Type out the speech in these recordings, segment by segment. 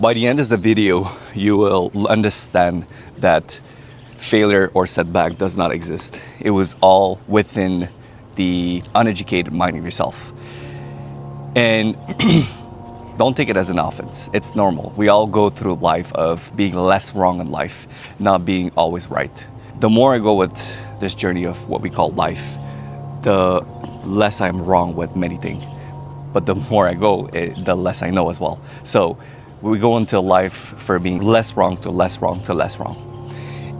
By the end of the video, you will understand that failure or setback does not exist. It was all within the uneducated mind of yourself. And don't take it as an offense. It's normal. We all go through life of being less wrong in life, not being always right. The more I go with this journey of what we call life, the less I'm wrong with many things. But the more I go, the less I know as well. So we go into life for being less wrong to less wrong to less wrong.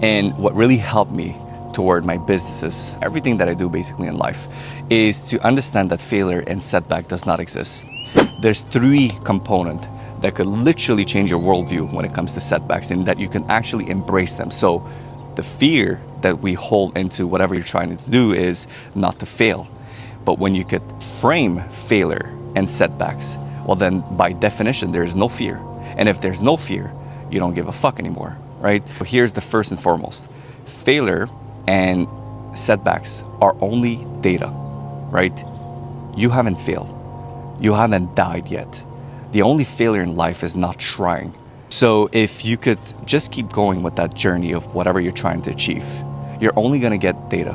And what really helped me toward my businesses, everything that I do basically in life, is to understand that failure and setback does not exist. There's three components that could literally change your worldview when it comes to setbacks, and that you can actually embrace them. So the fear that we hold into whatever you're trying to do is not to fail. But when you could frame failure and setbacks, well then by definition there is no fear. And if there's no fear, you don't give a fuck anymore, right? So here's the first and foremost. Failure and setbacks are only data, right? You haven't failed. You haven't died yet. The only failure in life is not trying. So if you could just keep going with that journey of whatever you're trying to achieve, you're only gonna get data.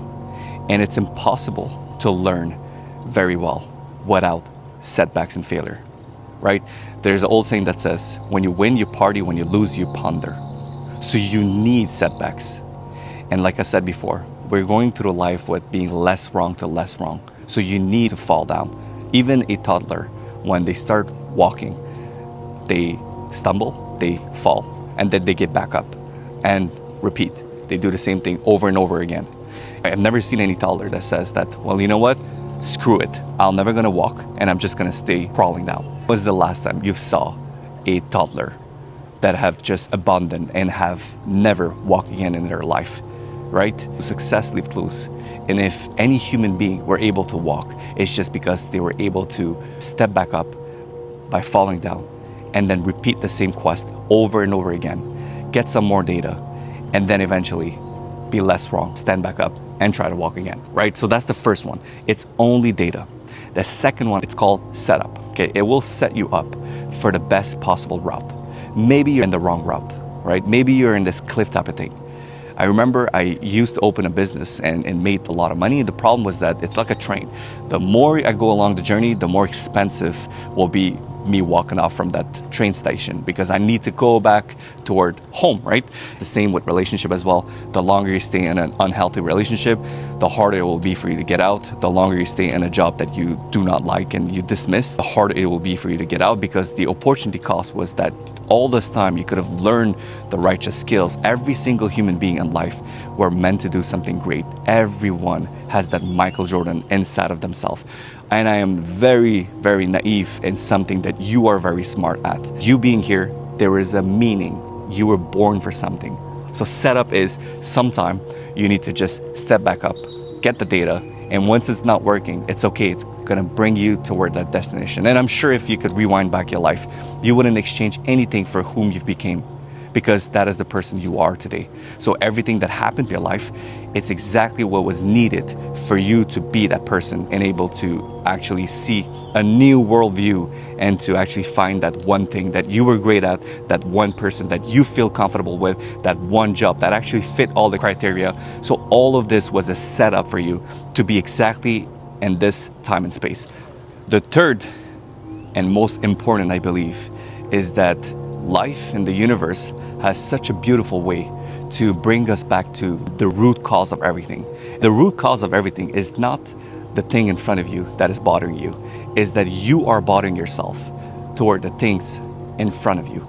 And it's impossible to learn very well without setbacks and failure, right? There's an old saying that says, when you win, you party, when you lose, you ponder. So you need setbacks. And like I said before, we're going through life with being less wrong to less wrong. So you need to fall down. Even a toddler, when they start walking, they stumble, they fall, and then they get back up and repeat. They do the same thing over and over again. I've never seen any toddler that says that, well, you know what? Screw it. I'm never gonna walk and I'm just gonna stay crawling down. When was the last time you saw a toddler that have just abandoned and have never walked again in their life, right? Success leaves clues. And if any human being were able to walk, it's just because they were able to step back up by falling down and then repeat the same quest over and over again, get some more data, and then eventually be less wrong, stand back up and try to walk again, right? So that's the first one. It's only data. The second one, it's called setup, okay? It will set you up for the best possible route. Maybe you're in the wrong route, right? Maybe you're in this cliff type of thing. I remember I used to open a business and made a lot of money. The problem was that it's like a train. The more I go along the journey, the more expensive will be me walking off from that train station, because I need to go back toward home, right? The same with relationship as well. The longer you stay in an unhealthy relationship, the harder it will be for you to get out. The longer you stay in a job that you do not like and you dismiss, the harder it will be for you to get out, because the opportunity cost was that all this time you could have learned the righteous skills. Every single human being in life were meant to do something great. Everyone has that Michael Jordan inside of themselves. And I am very, very naive in something that you are very smart at. You being here, there is a meaning. You were born for something. So setup is sometime you need to just step back up, get the data, and once it's not working, it's okay. It's gonna bring you toward that destination. And I'm sure if you could rewind back your life, you wouldn't exchange anything for whom you've became, because that is the person you are today. So everything that happened to your life, it's exactly what was needed for you to be that person and able to actually see a new worldview and to actually find that one thing that you were great at, that one person that you feel comfortable with, that one job that actually fit all the criteria. So all of this was a setup for you to be exactly in this time and space. The third and most important, I believe, is that life in the universe has such a beautiful way to bring us back to the root cause of everything. The root cause of everything is not the thing in front of you that is bothering you, is that you are bothering yourself toward the things in front of you,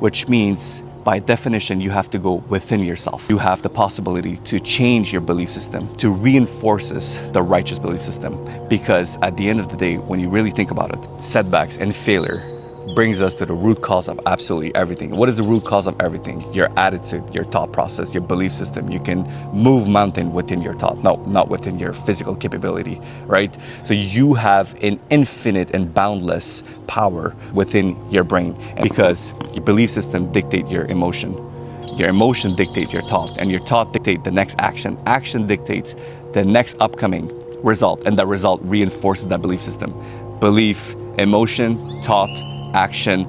which means by definition, you have to go within yourself. You have the possibility to change your belief system, to reinforce the righteous belief system. Because at the end of the day, when you really think about it, setbacks and failure brings us to the root cause of absolutely everything. What is the root cause of everything? Your attitude, your thought process, your belief system. You can move mountain within your thought, no, not within your physical capability, right? So you have an infinite and boundless power within your brain, because your belief system dictate your emotion. Your emotion dictates your thought, and your thought dictates the next action. Action dictates the next upcoming result, and that result reinforces that belief system. Belief, emotion, thought, action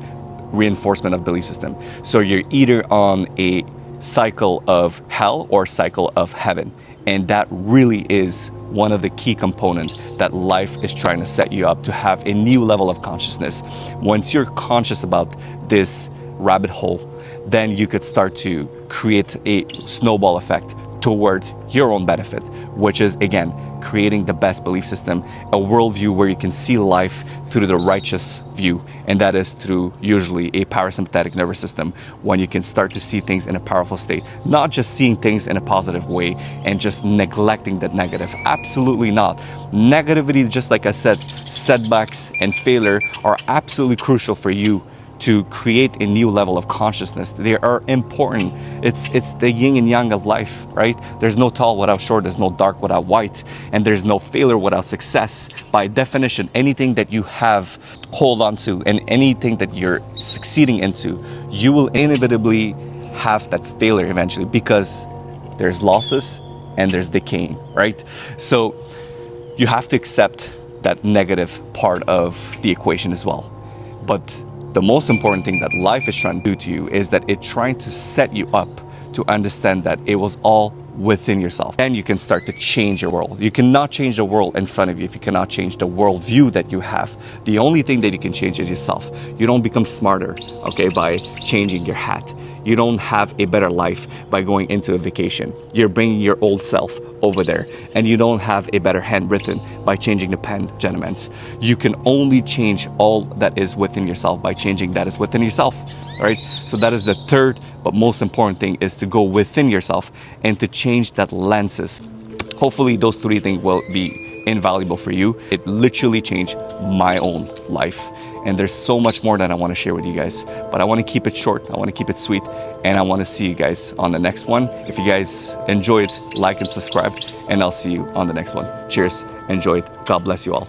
reinforcement of belief system. So you're either on a cycle of hell or cycle of heaven. And that really is one of the key components that life is trying to set you up to have a new level of consciousness. Once you're conscious about this rabbit hole, then you could start to create a snowball effect toward your own benefit, which is, again, creating the best belief system, a worldview where you can see life through the righteous view, and that is through usually a parasympathetic nervous system, when you can start to see things in a powerful state, not just seeing things in a positive way and just neglecting the negative. Absolutely not. Negativity, just like I said, setbacks and failure are absolutely crucial for you to create a new level of consciousness. They are important. It's the yin and yang of life, right? There's no tall without short, there's no dark without white, and there's no failure without success. By definition, anything that you have hold on to and anything that you're succeeding into, you will inevitably have that failure eventually, because there's losses and there's decaying, right? So you have to accept that negative part of the equation as well. But the most important thing that life is trying to do to you is that it's trying to set you up to understand that it was all within yourself. And you can start to change your world. You cannot change the world in front of you if you cannot change the worldview that you have. The only thing that you can change is yourself. You don't become smarter, okay, by changing your hat. You don't have a better life by going into a vacation. You're bringing your old self over there. And you don't have a better handwritten by changing the pen, gentlemen. You can only change all that is within yourself by changing that is within yourself, right? So that is the third but most important thing, is to go within yourself and to change that lenses. Hopefully those three things will be invaluable for you. It literally changed my own life. And there's so much more that I want to share with you guys, but I want to keep it short. I want to keep it sweet, and I want to see you guys on the next one. If you guys enjoyed, like and subscribe, and I'll see you on the next one. Cheers. Enjoy it. God bless you all.